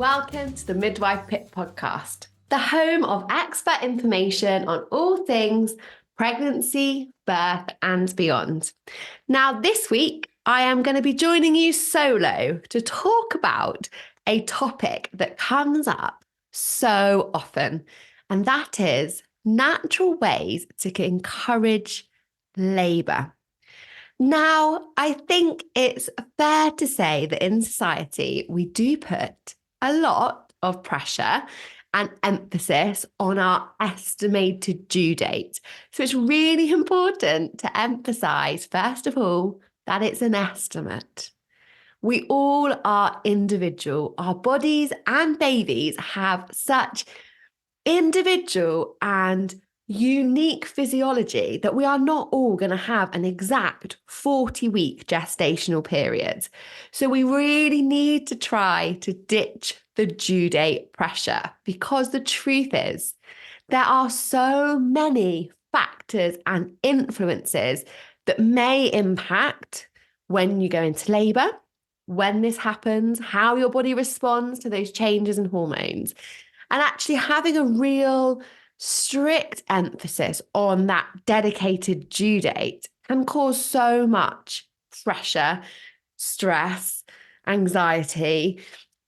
Welcome to the Midwife Pip podcast, the home of expert information on all things pregnancy, birth, and beyond. Now, this week, I am going to be joining you solo to talk about a topic that comes up so often, and that is natural ways to encourage labour. Now, I think it's fair to say that in society, we do put a lot of pressure and emphasis on our estimated due date. So it's really important to emphasize, first of all, that it's an estimate. We all are individual. Our bodies and babies have such individual and unique physiology that we are not all going to have an exact 40-week gestational period. So we really need to try to ditch the due date pressure, because the truth is there are so many factors and influences that may impact when you go into labour, when this happens, how your body responds to those changes in hormones. And actually having a real strict emphasis on that dedicated due date can cause so much pressure, stress, anxiety.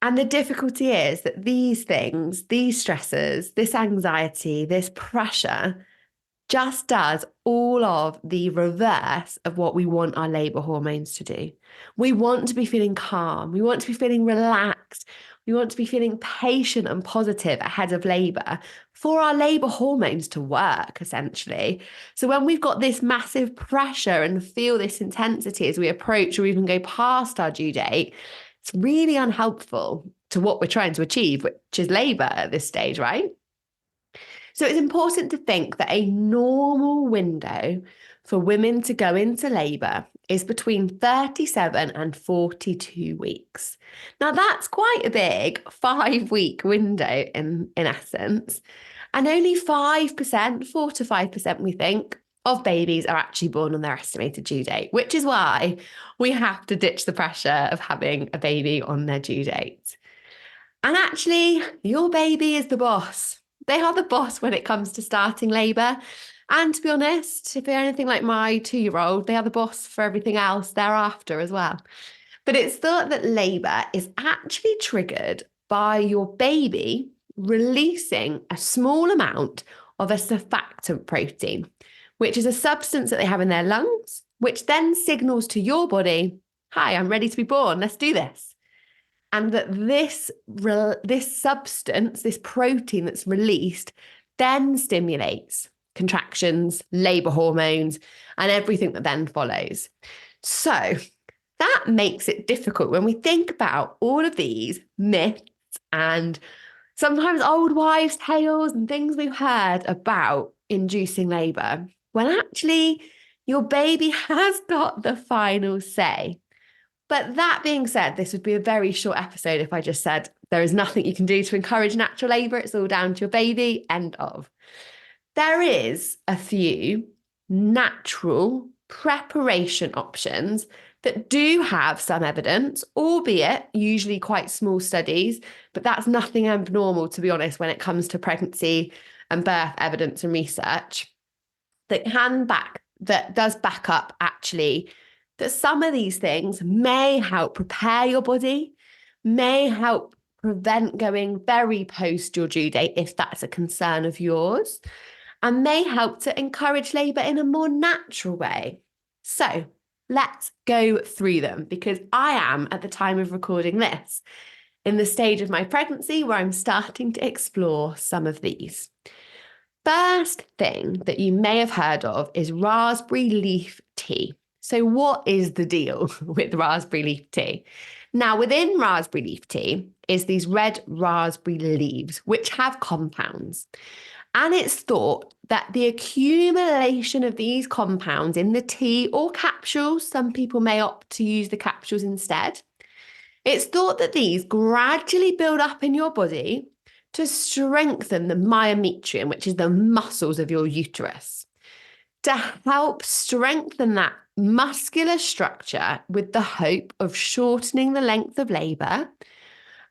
And the difficulty is that these things, these stresses, this anxiety, this pressure just does all of the reverse of what we want our labour hormones to do. We want to be feeling calm. We want to be feeling relaxed. We want to be feeling patient and positive ahead of labour for our labour hormones to work, essentially. So when we've got this massive pressure and feel this intensity as we approach or even go past our due date, it's really unhelpful to what we're trying to achieve, which is labour at this stage, right? So it's important to think that a normal window for women to go into labour is between 37 and 42 weeks. Now, that's quite a big 5-week window in essence. And only 5%, 4 to 5%, we think, of babies are actually born on their estimated due date, which is why we have to ditch the pressure of having a baby on their due date. And actually, your baby is the boss. They are the boss when it comes to starting labour. And to be honest, if they're anything like my 2-year-old, they are the boss for everything else thereafter as well. But it's thought that labour is actually triggered by your baby releasing a small amount of a surfactant protein, which is a substance that they have in their lungs, which then signals to your body, hi, I'm ready to be born, let's do this. And that this substance, this protein that's released, then stimulates contractions, labour hormones, and everything that then follows. So that makes it difficult when we think about all of these myths and sometimes old wives' tales and things we've heard about inducing labour, when actually your baby has got the final say. But that being said, this would be a very short episode if I just said there is nothing you can do to encourage natural labour. It's all down to your baby. End of. There is a few natural preparation options that do have some evidence, albeit usually quite small studies, but that's nothing abnormal, to be honest, when it comes to pregnancy and birth evidence and research that does back up actually that some of these things may help prepare your body, may help prevent going very post your due date if that's a concern of yours, and may help to encourage labour in a more natural way. So let's go through them, because I am, at the time of recording this, in the stage of my pregnancy where I'm starting to explore some of these. First thing that you may have heard of is raspberry leaf tea. So what is the deal with raspberry leaf tea? Now, within raspberry leaf tea is these red raspberry leaves, which have compounds. And it's thought that the accumulation of these compounds in the tea or capsules, some people may opt to use the capsules instead. It's thought that these gradually build up in your body to strengthen the myometrium, which is the muscles of your uterus, to help strengthen that muscular structure with the hope of shortening the length of labour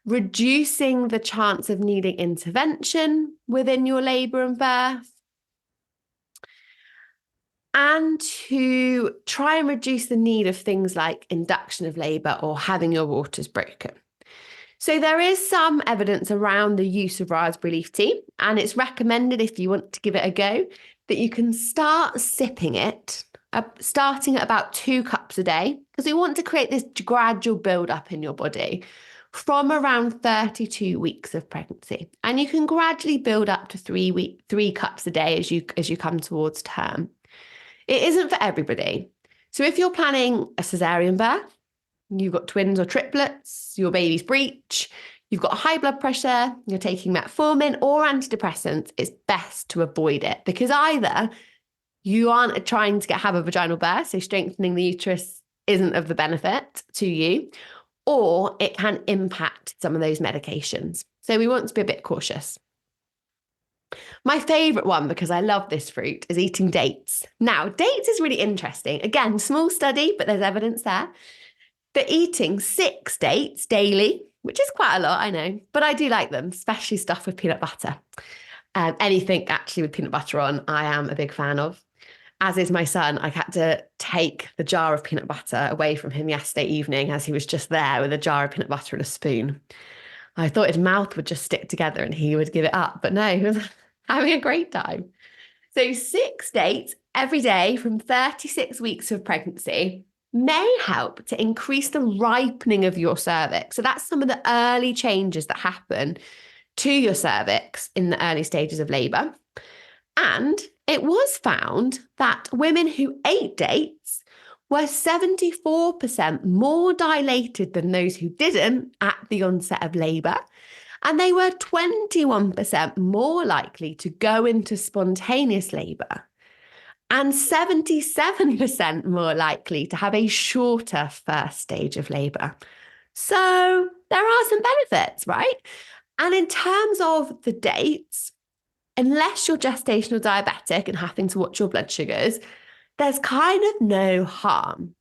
reducing the chance of needing intervention within your labour and birth, and to try and reduce the need of things like induction of labour or having your waters broken. So there is some evidence around the use of raspberry leaf tea, and it's recommended, if you want to give it a go, that you can start sipping it, starting at about 2 cups a day, because we want to create this gradual build-up in your body from around 32 weeks of pregnancy. And you can gradually build up to 3 cups a day as you come towards term. It isn't for everybody. So if you're planning a cesarean birth, you've got twins or triplets, your baby's breech, you've got high blood pressure, you're taking metformin or antidepressants, it's best to avoid it, because either you aren't trying to have a vaginal birth, so strengthening the uterus isn't of the benefit to you, or it can impact some of those medications. So we want to be a bit cautious. My favourite one, because I love this fruit, is eating dates. Now, dates is really interesting. Again, small study, but there's evidence there. That eating 6 dates daily, which is quite a lot, I know, but I do like them, especially stuff with peanut butter. Anything actually with peanut butter on, I am a big fan of. As is my son. I had to take the jar of peanut butter away from him yesterday evening as he was just there with a jar of peanut butter and a spoon. I thought his mouth would just stick together and he would give it up, but no, he was having a great time. So 6 dates every day from 36 weeks of pregnancy may help to increase the ripening of your cervix. So that's some of the early changes that happen to your cervix in the early stages of labour. And it was found that women who ate dates were 74% more dilated than those who didn't at the onset of labour. And they were 21% more likely to go into spontaneous labour, and 77% more likely to have a shorter first stage of labour. So there are some benefits, right? And in terms of the dates, unless you're gestational diabetic and having to watch your blood sugars, there's kind of no harm,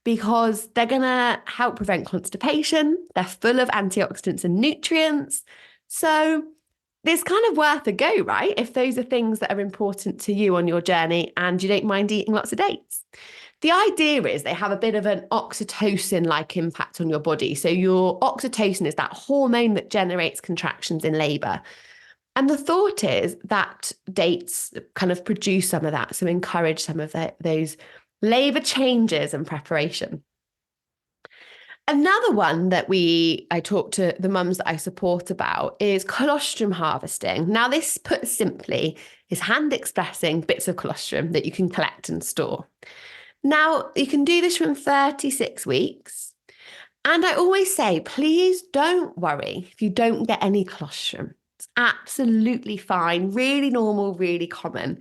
because they're going to help prevent constipation. They're full of antioxidants and nutrients. So it's kind of worth a go, right? If those are things that are important to you on your journey and you don't mind eating lots of dates. The idea is they have a bit of an oxytocin-like impact on your body. So your oxytocin is that hormone that generates contractions in labour. And the thought is that dates kind of produce some of that, so encourage some of those labour changes and preparation. Another one that I talk to the mums that I support about is colostrum harvesting. Now, this, put simply, is hand expressing bits of colostrum that you can collect and store. Now, you can do this from 36 weeks. And I always say, please don't worry if you don't get any colostrum. It's absolutely fine, really normal, really common.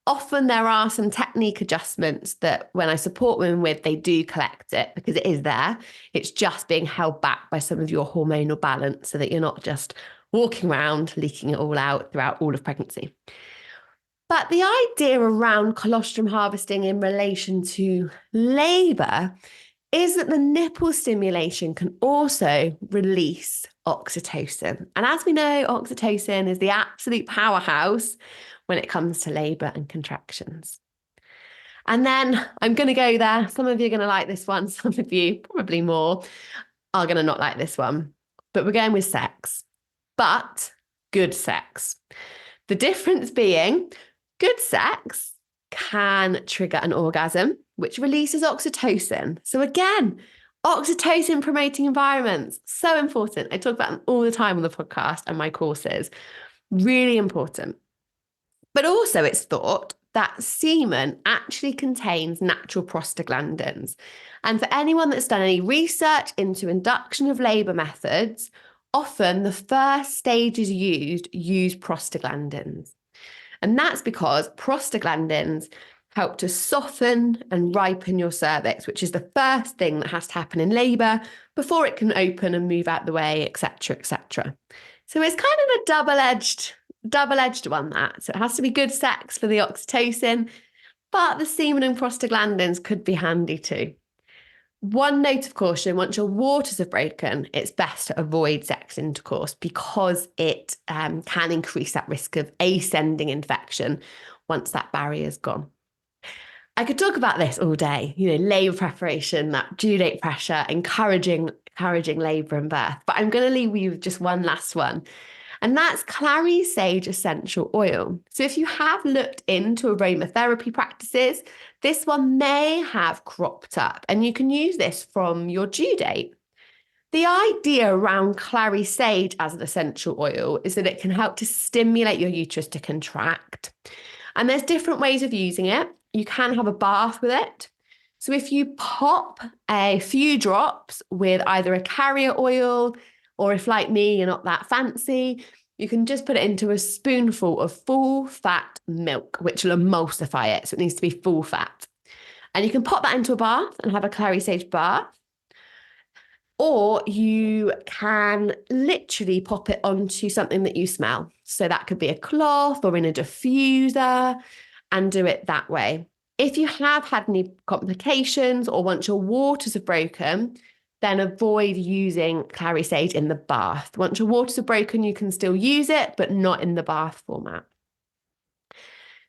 Often there are some technique adjustments that when I support women with, they do collect it because it is there. It's just being held back by some of your hormonal balance so that you're not just walking around leaking it all out throughout all of pregnancy. But the idea around colostrum harvesting in relation to labour is that the nipple stimulation can also release oxytocin. And as we know, oxytocin is the absolute powerhouse when it comes to labour and contractions. And then I'm going to go there. Some of you are going to like this one. Some of you, probably more, are going to not like this one. But we're going with sex. But good sex. The difference being good sex can trigger an orgasm, which releases oxytocin. So again, oxytocin promoting environments, so important. I talk about them all the time on the podcast and my courses. Really important. But also it's thought that semen actually contains natural prostaglandins. And for anyone that's done any research into induction of labour methods, often the first stages used use prostaglandins. And that's because prostaglandins help to soften and ripen your cervix, which is the first thing that has to happen in labour before it can open and move out the way, etc., etc. So it's kind of a double-edged one, that. So it has to be good sex for the oxytocin, but the semen and prostaglandins could be handy too. One note of caution, once your waters have broken, it's best to avoid sex intercourse because it can increase that risk of ascending infection once that barrier is gone. I could talk about this all day, labour preparation, that due date pressure, encouraging labour and birth. But I'm going to leave you with just one last one, and that's clary sage essential oil. So if you have looked into aromatherapy practices, this one may have cropped up, and you can use this from your due date. The idea around clary sage as an essential oil is that it can help to stimulate your uterus to contract. And there's different ways of using it. You can have a bath with it. So if you pop a few drops with either a carrier oil, or if like me, you're not that fancy, you can just put it into a spoonful of full fat milk, which will emulsify it. So it needs to be full fat. And you can pop that into a bath and have a clary sage bath. Or you can literally pop it onto something that you smell. So that could be a cloth or in a diffuser, and do it that way. If you have had any complications or once your waters have broken, then avoid using clary sage in the bath. Once your waters are broken, you can still use it, but not in the bath format.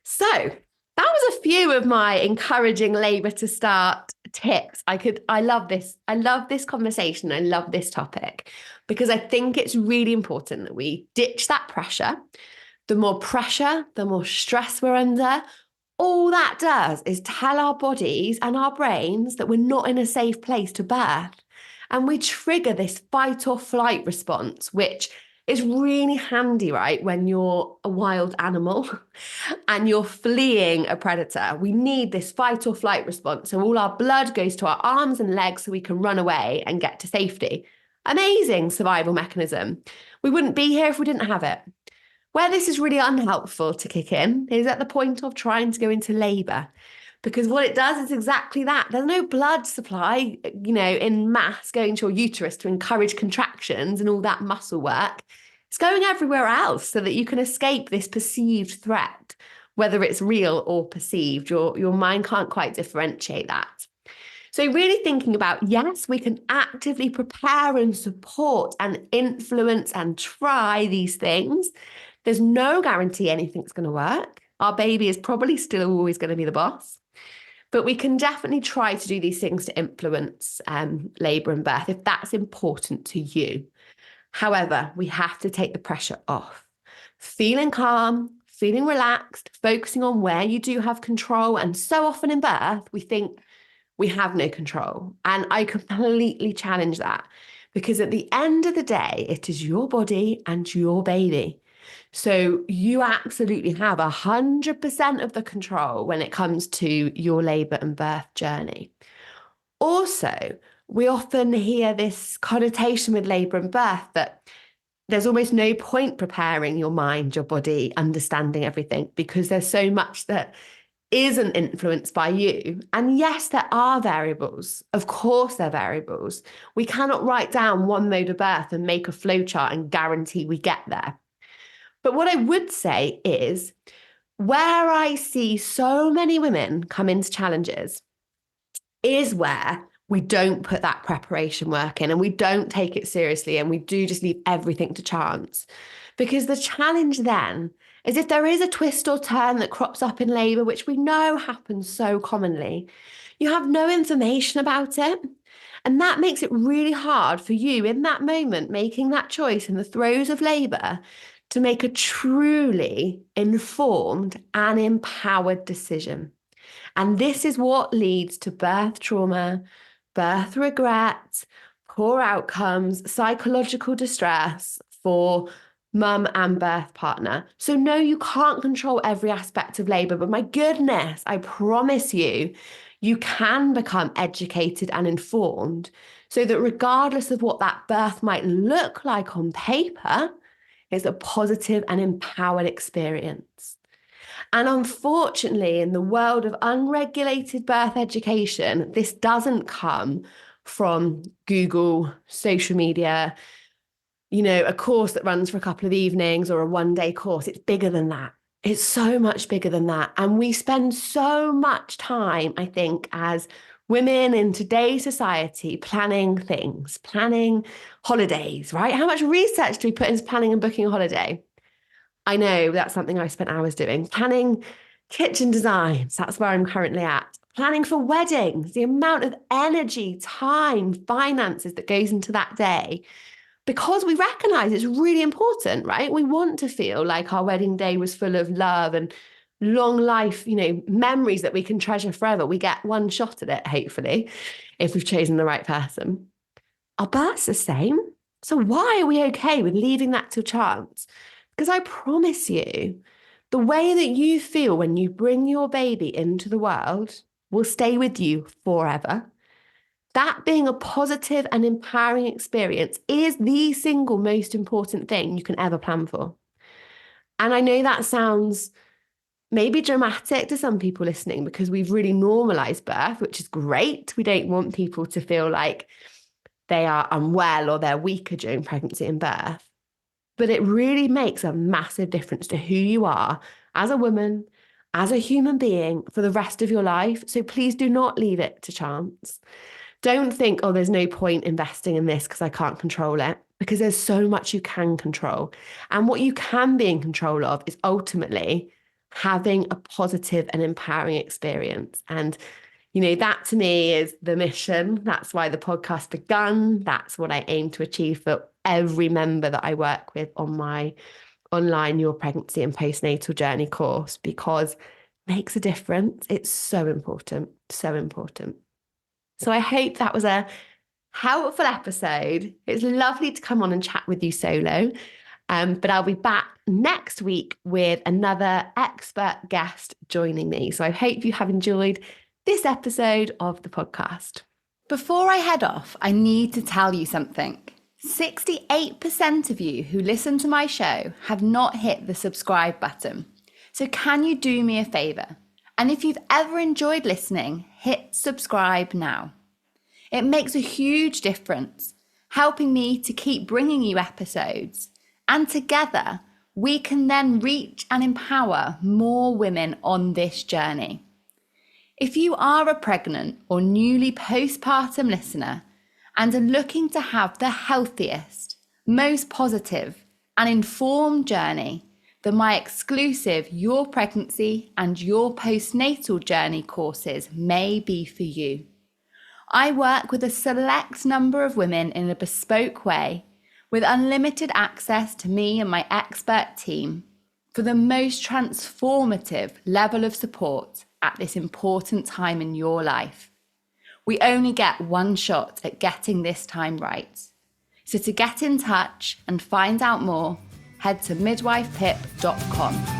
So that was a few of my encouraging labour to start tips. I love this. I love this conversation. I love this topic because I think it's really important that we ditch that pressure. The more pressure, the more stress we're under. All that does is tell our bodies and our brains that we're not in a safe place to birth. And we trigger this fight or flight response, which is really handy, right? When you're a wild animal and you're fleeing a predator, we need this fight or flight response. So all our blood goes to our arms and legs so we can run away and get to safety. Amazing survival mechanism. We wouldn't be here if we didn't have it. Where this is really unhelpful to kick in is at the point of trying to go into labour, because what it does is exactly that. There's no blood supply, in mass going to your uterus to encourage contractions and all that muscle work. It's going everywhere else so that you can escape this perceived threat, whether it's real or perceived. Your mind can't quite differentiate that. So really thinking about, yes, we can actively prepare and support and influence and try these things. There's no guarantee anything's going to work. Our baby is probably still always going to be the boss. But we can definitely try to do these things to influence labour and birth if that's important to you. However, we have to take the pressure off. Feeling calm, feeling relaxed, focusing on where you do have control. And so often in birth, we think we have no control. And I completely challenge that, because at the end of the day, it is your body and your baby. So you absolutely have 100% of the control when it comes to your labour and birth journey. Also, we often hear this connotation with labour and birth that there's almost no point preparing your mind, your body, understanding everything, because there's so much that isn't influenced by you. And yes, there are variables. Of course, there are variables. We cannot write down one mode of birth and make a flowchart and guarantee we get there. But what I would say is, where I see so many women come into challenges is where we don't put that preparation work in and we don't take it seriously and we do just leave everything to chance. Because the challenge then is, if there is a twist or turn that crops up in labour, which we know happens so commonly, you have no information about it. And that makes it really hard for you in that moment, making that choice in the throes of labour, to make a truly informed and empowered decision. And this is what leads to birth trauma, birth regret, poor outcomes, psychological distress for mum and birth partner. So no, you can't control every aspect of labour, but my goodness, I promise you, you can become educated and informed so that regardless of what that birth might look like on paper, it's a positive and empowered experience. And unfortunately, in the world of unregulated birth education, this doesn't come from Google, social media, a course that runs for a couple of evenings or a one-day course. It's bigger than that. It's so much bigger than that. And we spend so much time, I think, as Women in today's society planning things, planning holidays, right? How much research do we put into planning and booking a holiday? I know that's something I spent hours doing. Planning kitchen designs, that's where I'm currently at. Planning for weddings, the amount of energy, time, finances that goes into that day. Because we recognize it's really important, right? We want to feel like our wedding day was full of love and long life, memories that we can treasure forever. We get one shot at it, hopefully, if we've chosen the right person. Our birth's the same. So why are we okay with leaving that to chance? Because I promise you, the way that you feel when you bring your baby into the world will stay with you forever. That being a positive and empowering experience is the single most important thing you can ever plan for. And I know that sounds maybe dramatic to some people listening because we've really normalized birth, which is great. We don't want people to feel like they are unwell or they're weaker during pregnancy and birth. But it really makes a massive difference to who you are as a woman, as a human being for the rest of your life. So please do not leave it to chance. Don't think, oh, there's no point investing in this because I can't control it, because there's so much you can control. And what you can be in control of is ultimately having a positive and empowering experience. And, that to me is the mission. That's why the podcast begun. That's what I aim to achieve for every member that I work with on my online Your Pregnancy and Postnatal Journey course, because it makes a difference. It's so important, so important. So I hope that was a helpful episode. It's lovely to come on and chat with you solo. But I'll be back next week with another expert guest joining me. So I hope you have enjoyed this episode of the podcast. Before I head off, I need to tell you something. 68% of you who listen to my show have not hit the subscribe button. So can you do me a favor? And if you've ever enjoyed listening, hit subscribe now. It makes a huge difference, helping me to keep bringing you episodes. And together, we can then reach and empower more women on this journey. If you are a pregnant or newly postpartum listener and are looking to have the healthiest, most positive and informed journey, then my exclusive Your Pregnancy and Your Postnatal Journey courses may be for you. I work with a select number of women in a bespoke way, with unlimited access to me and my expert team for the most transformative level of support at this important time in your life. We only get one shot at getting this time right. So to get in touch and find out more, head to midwifepip.com.